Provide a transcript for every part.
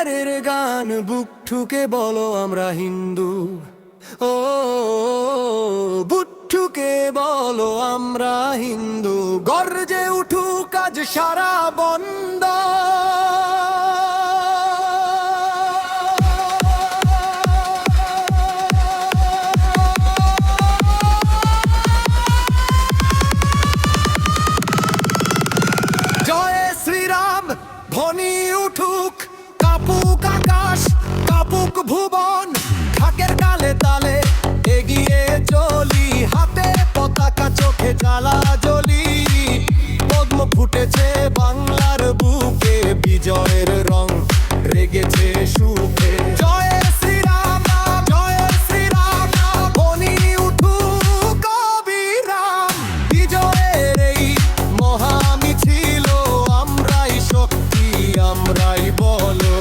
অধিকারের গান বুক ঠুকে বলো আমরা হিন্দু। ও বুক ঠুকে বলো আমরা হিন্দু। গর্জে উঠুক আজ সারা বন্দ। জয় শ্রীরাম ধ্বনি উঠুক, কাপুক আকাশ কাপুক ভুবন। ঢাকের কালে তালে এগিয়ে চলি, হাতে পতাকা চোখে জ্বালা জ্বলি। পদ্ম ফুটেছে বাংলার বুকে, বিজয়ের রং রেগেছে সুখে। জয় শ্রীরাম জয় শ্রীরাম ধ্বনি উঠুক অবিরাম। বিজয়ের এই মহামিছিল, আমরাই শক্তি আমরাই বলো।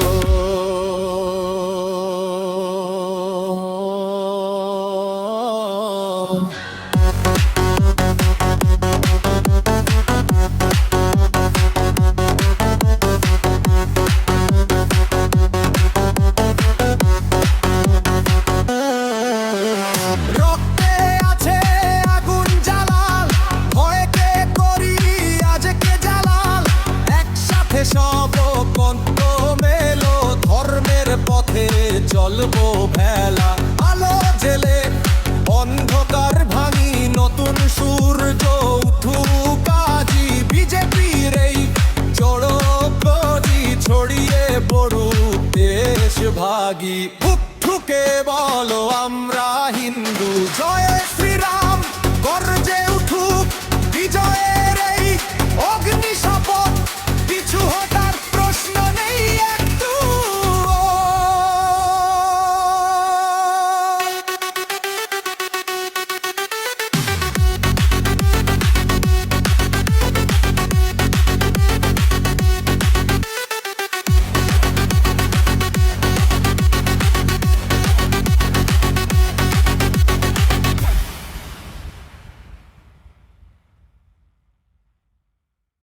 রক্তে আছে আগুন জ্বালাল, ভয়কে করি আজকে জালাল। একসাথে সব কণ্ঠ মেলো, ধর্মের পথে চলবো ভেলা। আলো জেলে অন্ধকার ভাঙি, নতুন সূর্য উঠুক আজি। বিজেপির এই চড়ো গজি ছড়িয়ে পড়ুক দেশ ভাগী। বুক ঠুকে বলো আমরা হিন্দু। জয় শ্রীরাম।